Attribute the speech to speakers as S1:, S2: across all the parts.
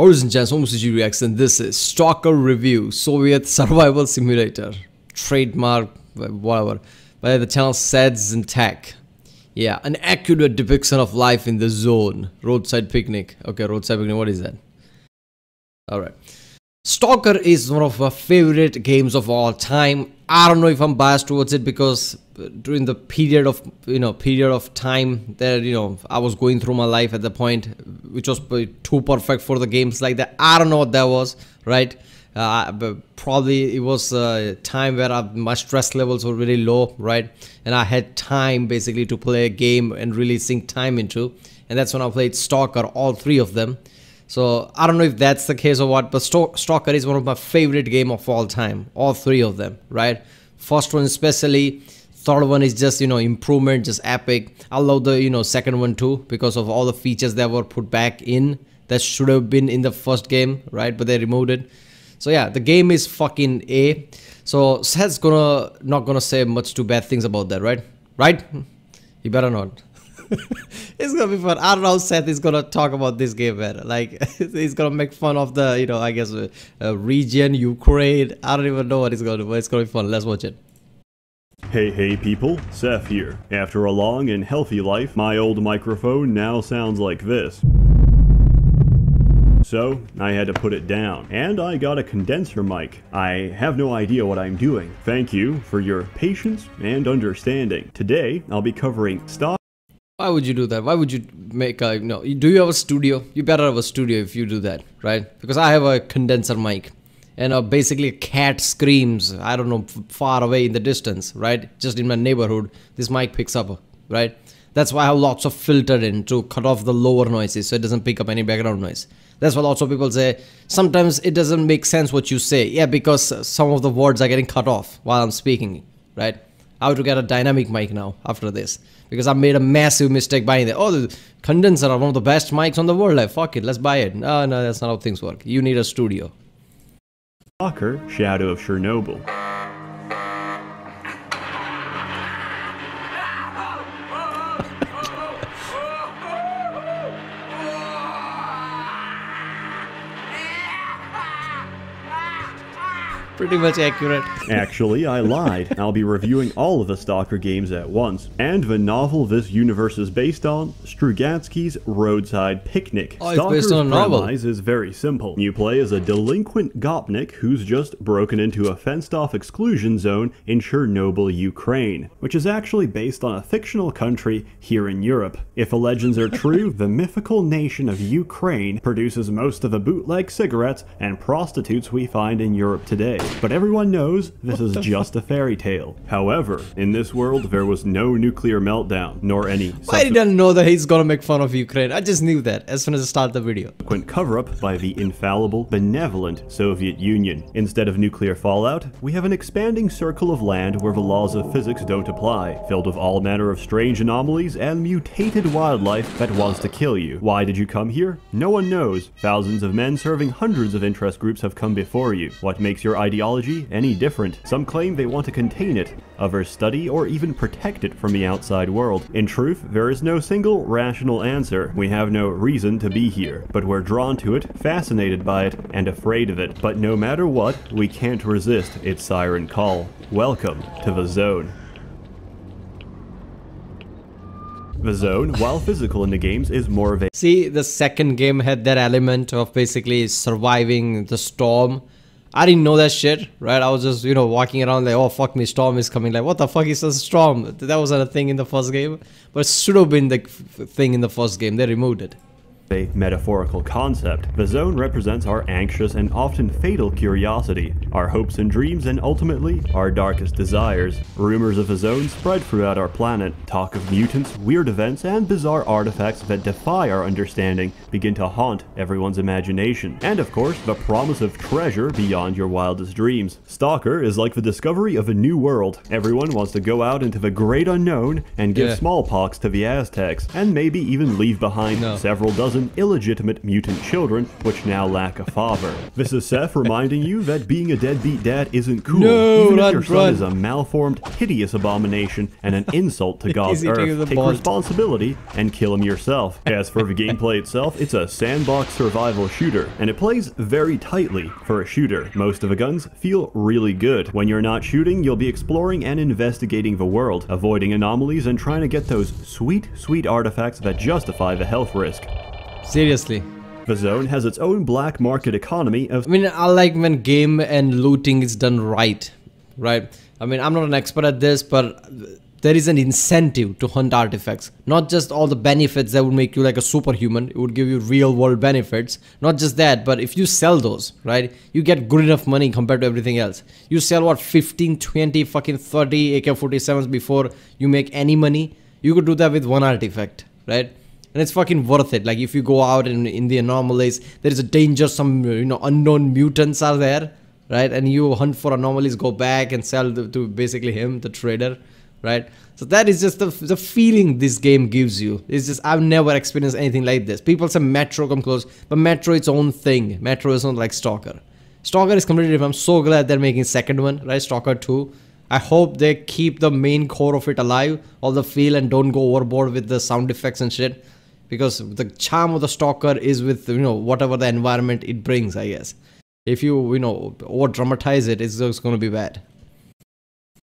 S1: Ladies and gents, Homey Reaction. This is Stalker Review, Soviet Survival Simulator, trademark, whatever, by the channel ssethtzeentach. Yeah, an accurate depiction of life in the zone. Roadside picnic. Okay, roadside picnic, what is that? Alright. Stalker is one of my favorite games of all time. I don't know if I'm biased towards it because during the period of time that I was going through my life at the point which was too perfect for the games like that. I don't know what that was, right? But probably it was a time where my stress levels were really low, right? And I had time basically to play a game and really sink time into, and that's when I played Stalker, all three of them. So I don't know if that's the case or what, but Stalker is one of my favorite game of all time, all three of them, right? First one especially, third one is just improvement, just epic. I love the second one too because of all the features that were put back in that should have been in the first game, right? But they removed it. So yeah, the game is fucking A. So Seth's not gonna say much too bad things about that, right? Right? You better not. It's gonna be fun. I don't know how Seth is gonna talk about this game, man. Like, he's gonna make fun of the, I guess, region, Ukraine. I don't even know what he's gonna do, but it's gonna be fun. Let's watch it.
S2: Hey people, Seth here. After a long and healthy life, my old microphone now sounds like this. So, I had to put it down, and I got a condenser mic. I have no idea what I'm doing. Thank you for your patience and understanding. Today, I'll be covering Stalker.
S1: Why would you do that? Why would you make a, do you have a studio? You better have a studio if you do that, right? Because I have a condenser mic, and basically a cat screams, I don't know, far away in the distance, right? Just in my neighborhood, this mic picks up, right? That's why I have lots of filter in to cut off the lower noises so it doesn't pick up any background noise. That's why lots of people say, sometimes it doesn't make sense what you say. Yeah, because some of the words are getting cut off while I'm speaking, right? I have to get a dynamic mic now after this because I made a massive mistake buying it. Oh, the condenser are one of the best mics on the world. Like, fuck it, let's buy it. No, that's not how things work. You need a studio.
S2: Stalker, Shadow of Chernobyl.
S1: Pretty much accurate.
S2: Actually, I lied. I'll be reviewing all of the Stalker games at once. And the novel this universe is based on, Strugatsky's Roadside Picnic.
S1: Oh, it's based on a novel.
S2: Premise is very simple. You play as a delinquent gopnik who's just broken into a fenced-off exclusion zone in Chernobyl, Ukraine, which is actually based on a fictional country here in Europe. If the legends are true, the mythical nation of Ukraine produces most of the bootleg cigarettes and prostitutes we find in Europe today. But everyone knows this is just a fairy tale. However, in this world, there was no nuclear meltdown, nor any
S1: I didn't know that he's gonna make fun of Ukraine. I just knew that as soon as I started the video.
S2: Subsequent cover-up by the infallible, benevolent Soviet Union. Instead of nuclear fallout, we have an expanding circle of land where the laws of physics don't apply, filled with all manner of strange anomalies and mutated wildlife that wants to kill you. Why did you come here? No one knows. Thousands of men serving hundreds of interest groups have come before you. What makes your ideology any different? Some claim they want to contain it, others study or even protect it from the outside world. In truth, there is no single rational answer. We have no reason to be here, but we're drawn to it, fascinated by it, and afraid of it. But no matter what, we can't resist its siren call. Welcome to the Zone. The Zone, while physical in the games, is more of a...
S1: See, the second game had that element of basically surviving the storm. I didn't know that shit, right? I was just, walking around like, oh, fuck me, storm is coming. Like, what the fuck is a storm? That wasn't a thing in the first game. But it should have been the thing in the first game. They removed it.
S2: A metaphorical concept. The Zone represents our anxious and often fatal curiosity, our hopes and dreams, and ultimately, our darkest desires. Rumors of the Zone spread throughout our planet. Talk of mutants, weird events, and bizarre artifacts that defy our understanding begin to haunt everyone's imagination. And of course, the promise of treasure beyond your wildest dreams. Stalker is like the discovery of a new world. Everyone wants to go out into the great unknown and give smallpox to the Aztecs, and maybe even leave behind several dozen 1,000 illegitimate mutant children which now lack a father. This is Seth reminding you that being a deadbeat dad isn't cool, even if your son is a malformed, hideous abomination and an insult to God's earth. Take responsibility and kill him yourself. As for the gameplay itself, it's a sandbox survival shooter, and it plays very tightly for a shooter. Most of the guns feel really good. When you're not shooting, you'll be exploring and investigating the world, avoiding anomalies and trying to get those sweet, sweet artifacts that justify the health risk.
S1: Seriously.
S2: The zone has its own black market economy of...
S1: I mean, I like when game and looting is done right? I mean, I'm not an expert at this, but there is an incentive to hunt artifacts. Not just all the benefits that would make you like a superhuman. It would give you real world benefits. Not just that, but if you sell those, right, you get good enough money compared to everything else. You sell what, 15, 20, fucking 30 AK-47s before you make any money? You could do that with one artifact, right? And it's fucking worth it. Like if you go out and in the anomalies, there is a danger, some unknown mutants are there, right? And you hunt for anomalies, go back and sell to basically him, the trader. Right, so that is just the feeling this game gives you. It's just, I've never experienced anything like this. People say Metro come close, but Metro its own thing. Metro is not like Stalker. Stalker is completely different. I'm so glad they're making second one, right? Stalker 2. I hope they keep the main core of it alive, all the feel, and don't go overboard with the sound effects and shit. Because the charm of the Stalker is with whatever the environment it brings, I guess. If you over dramatize it, it's just going to be bad.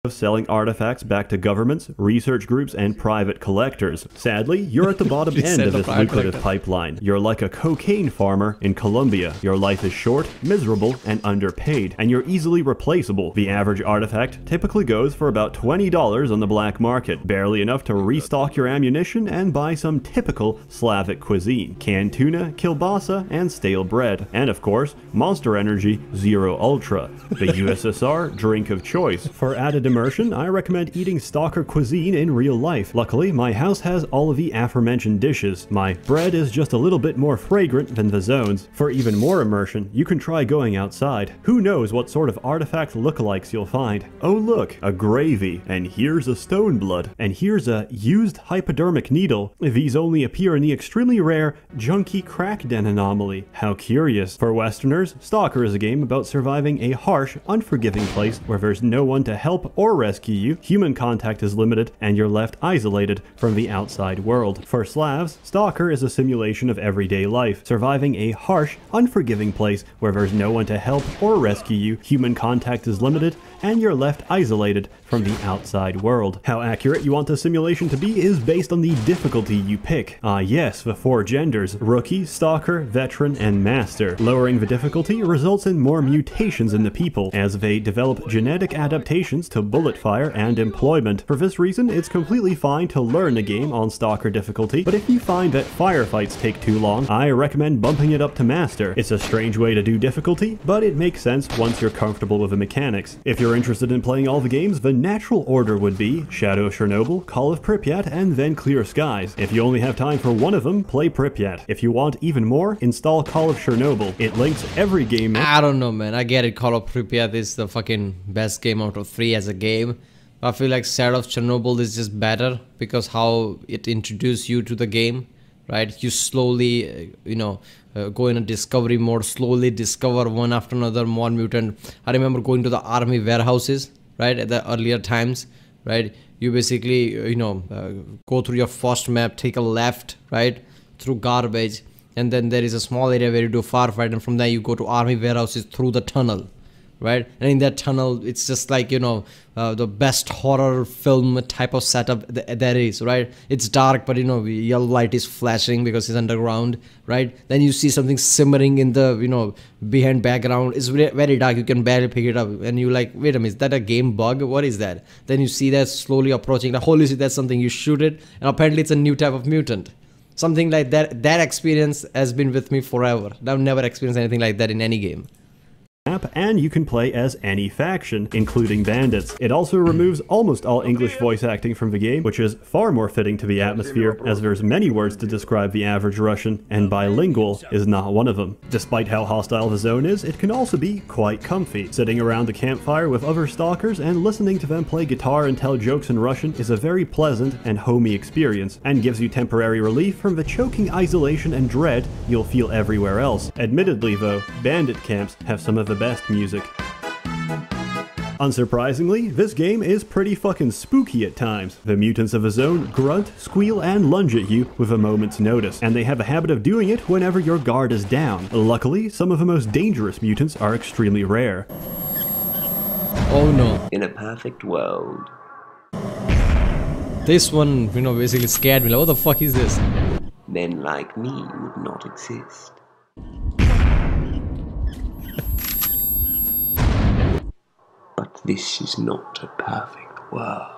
S2: Of selling artifacts back to governments, research groups, and private collectors. Sadly, you're at the bottom end of this lucrative pipeline. You're like a cocaine farmer in Colombia. Your life is short, miserable, and underpaid, and you're easily replaceable. The average artifact typically goes for about $20 on the black market, barely enough to restock your ammunition and buy some typical Slavic cuisine: canned tuna, kielbasa, and stale bread. And of course, Monster Energy Zero Ultra, the USSR drink of choice. For added immersion, I recommend eating Stalker cuisine in real life. Luckily, my house has all of the aforementioned dishes. My bread is just a little bit more fragrant than the zone's. For even more immersion, you can try going outside. Who knows what sort of artifact lookalikes you'll find. Oh look, a gravy, and here's a stone blood, and here's a used hypodermic needle. These only appear in the extremely rare Junkie Crack Den anomaly. How curious. For Westerners, Stalker is a game about surviving a harsh, unforgiving place where there's no one to help or rescue you, human contact is limited, and you're left isolated from the outside world. For Slavs, Stalker is a simulation of everyday life, surviving a harsh, unforgiving place where there's no one to help or rescue you, human contact is limited, and you're left isolated from the outside world. How accurate you want the simulation to be is based on the difficulty you pick. Ah yes, the 4 genders: Rookie, Stalker, Veteran, and Master. Lowering the difficulty results in more mutations in the people, as they develop genetic adaptations to bullet fire and employment. For this reason, it's completely fine to learn the game on Stalker difficulty, but if you find that firefights take too long, I recommend bumping it up to Master. It's a strange way to do difficulty, but it makes sense once you're comfortable with the mechanics. If you're interested in playing all the games, the natural order would be Shadow of Chernobyl, Call of Pripyat, and then Clear Skies. If you only have time for one of them, play Pripyat. If you want even more, install Call of Chernobyl. It links every game.
S1: I don't know, man. I get it. Call of Pripyat is the fucking best game out of 3 as a game. I feel like Shadow of Chernobyl is just better because how it introduced you to the game, right? You slowly, go in a discovery mode, slowly discover one after another more mutant. I remember going to the army warehouses, right, at the earlier times, right? You basically, go through your first map, take a left, right, through garbage, and then there is a small area where you do firefight, and from there you go to army warehouses through the tunnel, right? And in that tunnel, it's just like, the best horror film type of setup there is, right? It's dark, but yellow light is flashing because it's underground, right? Then you see something simmering in the, behind background. It's very dark, you can barely pick it up, and you're like, wait a minute, is that a game bug? What is that? Then you see that slowly approaching, like, holy shit, that's something. You shoot it, and apparently it's a new type of mutant. Something like that. That experience has been with me forever. I've never experienced anything like that in any game.
S2: map, and you can play as any faction, including bandits. It also removes almost all English voice acting from the game, which is far more fitting to the atmosphere, as there's many words to describe the average Russian, and bilingual is not one of them. Despite how hostile the zone is, it can also be quite comfy. Sitting around the campfire with other stalkers and listening to them play guitar and tell jokes in Russian is a very pleasant and homey experience, and gives you temporary relief from the choking isolation and dread you'll feel everywhere else. Admittedly though, bandit camps have some of the best music. Unsurprisingly, this game is pretty fucking spooky at times. The mutants of the zone grunt, squeal, and lunge at you with a moment's notice, and they have a habit of doing it whenever your guard is down. Luckily, some of the most dangerous mutants are extremely rare.
S1: Oh no.
S3: In a perfect world.
S1: This one, basically scared me. Like, what the fuck is this?
S3: Men like me would not exist. But this is not a perfect world.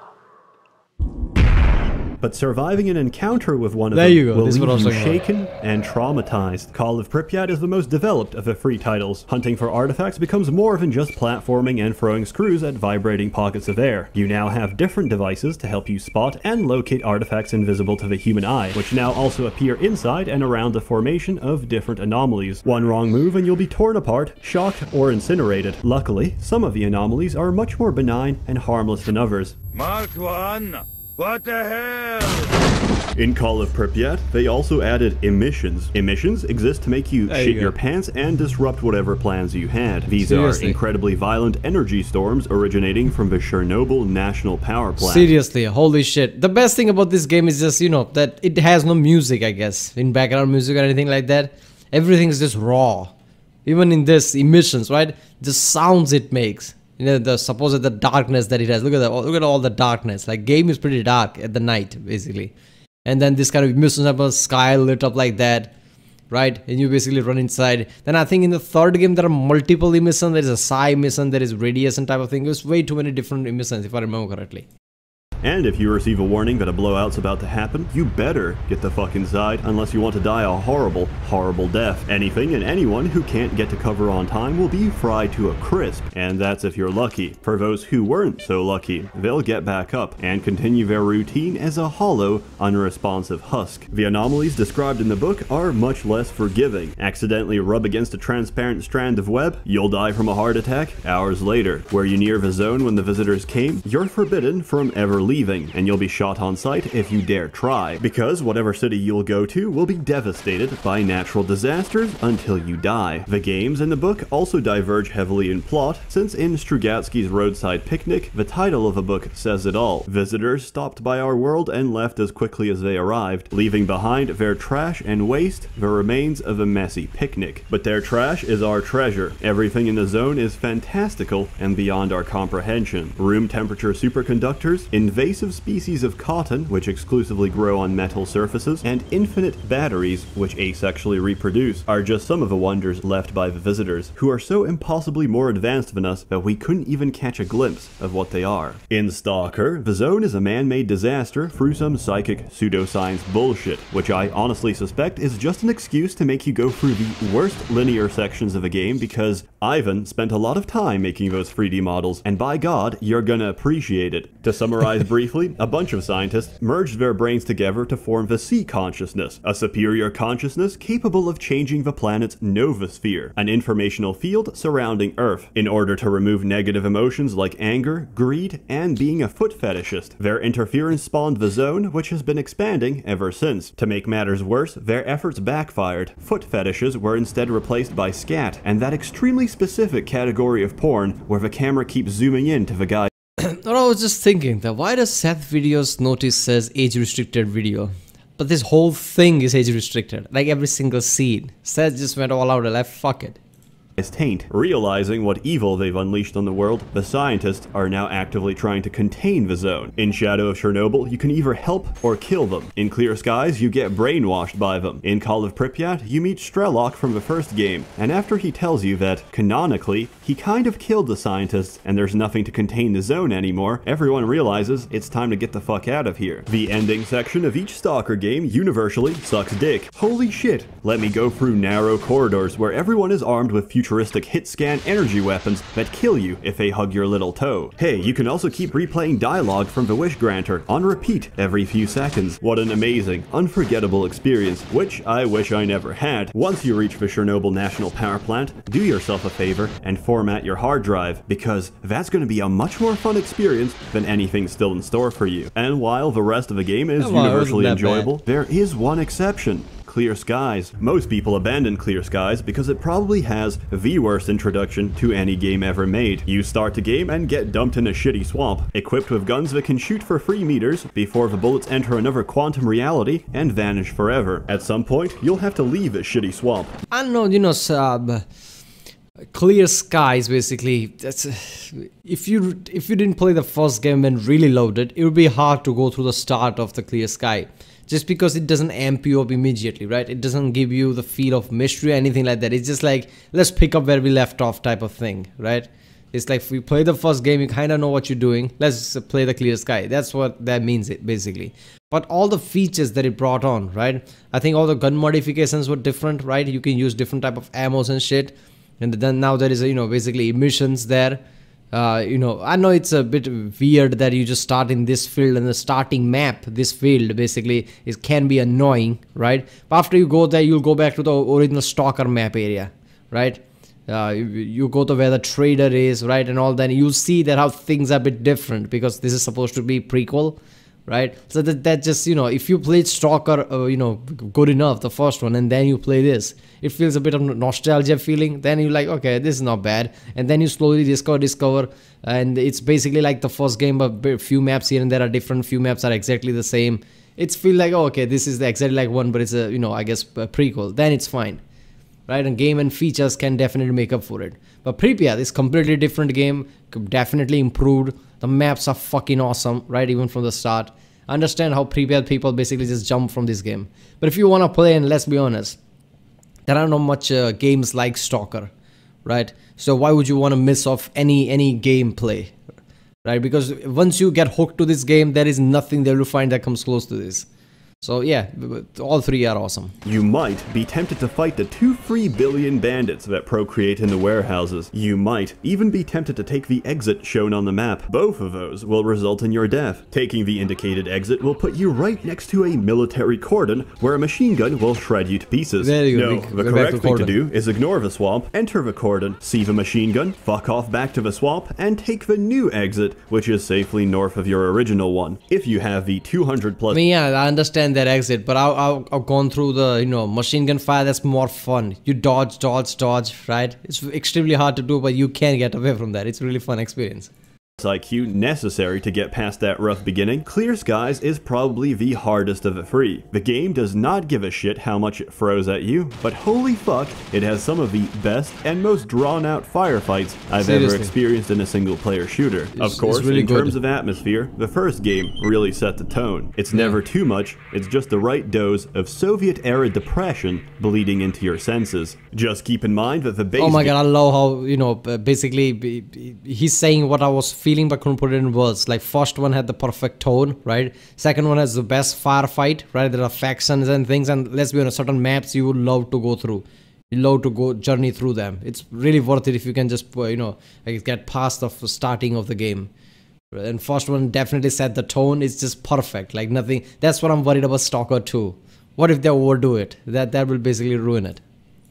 S2: But surviving an encounter with one of
S1: There
S2: them
S1: you go.
S2: will
S1: This is
S2: leave
S1: what I was
S2: you
S1: talking about.
S2: shaken and traumatized. Call of Pripyat is the most developed of the free titles. Hunting for artifacts becomes more than just platforming and throwing screws at vibrating pockets of air. You now have different devices to help you spot and locate artifacts invisible to the human eye, which now also appear inside and around the formation of different anomalies. One wrong move and you'll be torn apart, shocked, or incinerated. Luckily, some of the anomalies are much more benign and harmless than others.
S4: Mark 1. What the hell?
S2: In Call of Pripyat, they also added emissions. Emissions exist to make you
S1: There you
S2: shit
S1: go.
S2: your pants and disrupt whatever plans you had. These
S1: Seriously.
S2: are incredibly violent energy storms originating from the Chernobyl National Power Plant.
S1: Seriously, holy shit. The best thing about this game is just, that it has no music, I guess. In background music or anything like that. Everything is just raw. Even in this, emissions, right? The sounds it makes. Suppose the darkness that it has. Look at all the darkness. Like, game is pretty dark at the night, basically. And then this kind of emissions have a sky lit up like that, right? And you basically run inside. Then I think in the third game there are multiple emissions. There is a psi emission, there is radiation type of thing. There's way too many different emissions, if I remember correctly.
S2: And if you receive a warning that a blowout's about to happen, you better get the fuck inside unless you want to die a horrible, horrible death. Anything and anyone who can't get to cover on time will be fried to a crisp, and that's if you're lucky. For those who weren't so lucky, they'll get back up and continue their routine as a hollow, unresponsive husk. The anomalies described in the book are much less forgiving. Accidentally rub against a transparent strand of web, you'll die from a heart attack hours later. Were you near the zone when the visitors came, you're forbidden from ever leaving, and you'll be shot on sight if you dare try, because whatever city you'll go to will be devastated by natural disasters until you die. The games and the book also diverge heavily in plot, since in Strugatsky's Roadside Picnic, the title of the book says it all. Visitors stopped by our world and left as quickly as they arrived, leaving behind their trash and waste, the remains of a messy picnic. But their trash is our treasure. Everything in the zone is fantastical and beyond our comprehension. Room temperature superconductors, invasive species of cotton, which exclusively grow on metal surfaces, and infinite batteries, which asexually reproduce, are just some of the wonders left by the visitors, who are so impossibly more advanced than us that we couldn't even catch a glimpse of what they are. In Stalker, the zone is a man-made disaster through some psychic pseudoscience bullshit, which I honestly suspect is just an excuse to make you go through the worst linear sections of a game, because Ivan spent a lot of time making those 3D models, and by God, you're gonna appreciate it. To summarize briefly, a bunch of scientists merged their brains together to form the Sea Consciousness, a superior consciousness capable of changing the planet's novosphere, an informational field surrounding Earth, in order to remove negative emotions like anger, greed, and being a foot fetishist. Their interference spawned the zone, which has been expanding ever since. To make matters worse, their efforts backfired. Foot fetishes were instead replaced by scat, and that extremely specific category of porn where the camera keeps zooming in to the guy.
S1: Or I was just thinking that why does Seth videos notice says age restricted video? But this whole thing is age restricted. Like every single scene. Seth just went all out and left, fuck it.
S2: Taint. Realizing what evil they've unleashed on the world, the scientists are now actively trying to contain the zone. In Shadow of Chernobyl, you can either help or kill them. In Clear Skies, you get brainwashed by them. In Call of Pripyat, you meet Strelok from the first game, and after he tells you that, canonically, he kind of killed the scientists and there's nothing to contain the zone anymore, everyone realizes it's time to get the fuck out of here. The ending section of each Stalker game universally sucks dick. Holy shit! Let me go through narrow corridors where everyone is armed with future futuristic hit-scan energy weapons that kill you if they hug your little toe. Hey, you can also keep replaying dialogue from the Wish Granter on repeat every few seconds. What an amazing, unforgettable experience, which I wish I never had. Once you reach the Chernobyl National Power Plant, do yourself a favor and format your hard drive, because that's going to be a much more fun experience than anything still in store for you. And while the rest of the game is universally enjoyable, there is one exception. Clear Skies. Most people abandon Clear Skies because it probably has the worst introduction to any game ever made. You start the game and get dumped in a shitty swamp, equipped with guns that can shoot for 3 meters before the bullets enter another quantum reality and vanish forever. At some point, you'll have to leave a shitty swamp.
S1: I don't know, you know, Clear Skies, basically, that's if you didn't play the first game and really loaded, it would be hard to go through the start of the Clear Sky. Just because it doesn't amp you up immediately, right? It doesn't give you the feel of mystery or anything like that. It's just like, let's pick up where we left off type of thing, right? It's like, if we play the first game, you kind of know what you're doing. Let's play the Clear Sky. That's what that means, basically. But all the features that it brought on, right? I think all the gun modifications were different, right? You can use different type of ammos and shit. And then now there is, you know, basically emissions there. You know, I know it's a bit weird that you just start in this field and the starting map, this field basically can be annoying, right? But after you go there, you'll go back to the original Stalker map area, right? You go to where the trader is, right? And all that, you'll see that how things are a bit different because this is supposed to be prequel, right? So that just, you know, if you played Stalker, you know, good enough, the first one, and then you play this, it feels a bit of nostalgia feeling. Then you're like, okay, this is not bad. And then you slowly discover, and it's basically like the first game, but a few maps here and there are different, few maps are exactly the same. It's feel like, oh, okay, this is exactly like one, but it's a, you know, I guess a prequel. Then it's fine, right? And game and features can definitely make up for it. But Pripyat is completely different game, definitely improved. The maps are fucking awesome, right? Even from the start. I understand how Pripyat people basically just jump from this game. But if you want to play, and let's be honest, there are not much games like Stalker, right? So why would you want to miss off any gameplay, right? Because once you get hooked to this game, there is nothing there to find that comes close to this. So yeah, all three are awesome.
S2: You might be tempted to fight the 2-3 billion bandits that procreate in the warehouses. You might even be tempted to take the exit shown on the map. Both of those will result in your death. Taking the indicated exit will put you right next to a military cordon where a machine gun will shred you to pieces.
S1: There you go.
S2: No, the correct thing to do is ignore the swamp, enter the cordon, see the machine gun, fuck off back to the swamp, and take the new exit, which is safely north of your original one. If you have the 200 plus...
S1: I mean, yeah, I understand that exit, but I've gone through the, you know, machine gun fire. That's more fun. You dodge, right? It's extremely hard to do, but you can get away from that. It's a really fun experience.
S2: IQ necessary to get past that rough beginning, Clear Skies is probably the hardest of the three. The game does not give a shit how much it throws at you, but holy fuck, it has some of the best and most drawn out firefights I've ever experienced in a single player shooter. Of course, really in terms of atmosphere, the first game really set the tone. It's never too much, it's just the right dose of Soviet era depression bleeding into your senses. Just keep in mind that the base...
S1: Oh my god, I love how, you know, basically he's saying what I was feeling but couldn't put it in words. Like, first one had the perfect tone, right? Second one has the best firefight, right? There are factions and things, and let's be honest, certain maps you would love to go through. You love to go journey through them. It's really worth it if you can just, you know, like, get past the starting of the game. And first one definitely set the tone. It's just perfect, like nothing. That's what I'm worried about Stalker 2. What if they overdo it? That will basically ruin it.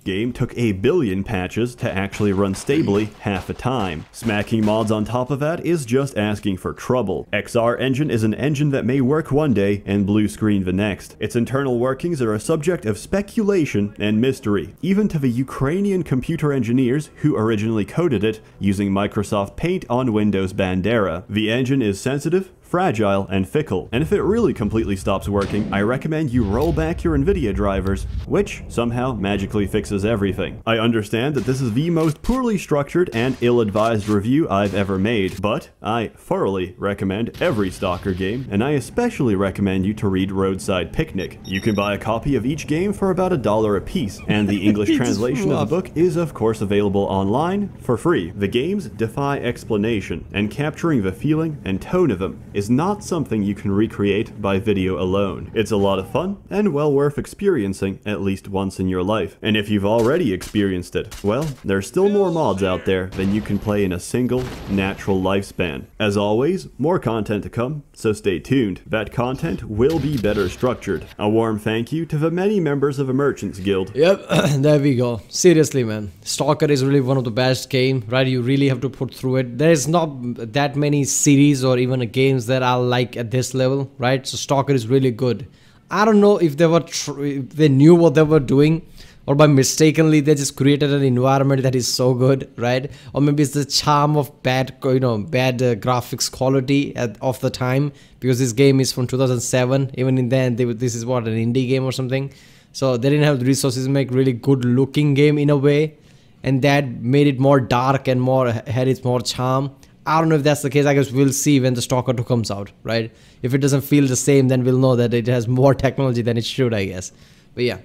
S2: Game took 1 billion patches to actually run stably half the time. Smacking mods on top of that is just asking for trouble. XR Engine is an engine that may work one day and blue screen the next. Its internal workings are a subject of speculation and mystery, even to the Ukrainian computer engineers who originally coded it using Microsoft Paint on Windows Bandera. The engine is sensitive, fragile, and fickle, and if it really completely stops working, I recommend you roll back your NVIDIA drivers, which somehow magically fixes everything. I understand that this is the most poorly structured and ill-advised review I've ever made, but I thoroughly recommend every Stalker game, and I especially recommend you to read Roadside Picnic. You can buy a copy of each game for about $1 a piece, and the English translation of the book is of course available online for free. The games defy explanation, and capturing the feeling and tone of them is not something you can recreate by video alone. It's a lot of fun and well worth experiencing at least once in your life. And if you've already experienced it, well, there's still more mods out there than you can play in a single natural lifespan. As always, more content to come, so stay tuned. That content will be better structured. A warm thank you to the many members of a Merchants Guild.
S1: Yep, there we go. Seriously, man. Stalker is really one of the best games, right? You really have to put through it. There's not that many series or even games that I like at this level, right? So Stalker is really good. I don't know if if they knew what they were doing, or by mistakenly they just created an environment that is so good, right? Or maybe it's the charm of bad graphics quality of the time, because this game is from 2007. Even in then, this is what, an indie game or something. So they didn't have the resources to make really good looking game in a way, and that made it more dark and had its more charm. I don't know if that's the case. I guess we'll see when the Stalker 2 comes out, right? If it doesn't feel the same, then we'll know that it has more technology than it should, I guess. But yeah,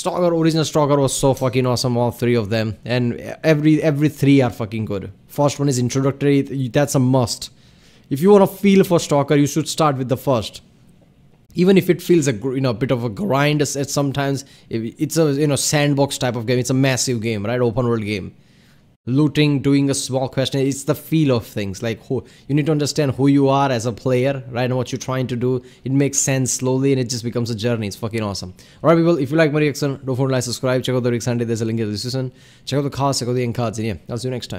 S1: original Stalker was so fucking awesome, all three of them, and every three are fucking good. First one is introductory. That's a must. If you want to feel for Stalker, you should start with the first. Even if it feels a bit of a grind at sometimes, it's a sandbox type of game. It's a massive game, right? Open world game. Looting, doing a small question, it's the feel of things. Like, you need to understand who you are as a player, right, and what you're trying to do. It makes sense slowly, and it just becomes a journey. It's fucking awesome. Alright people, if you like my reaction, don't forget to like, subscribe, check out the Rick Sunday, there's a link in the description. Check out the cards, check out the end cards, and yeah, I'll see you next time.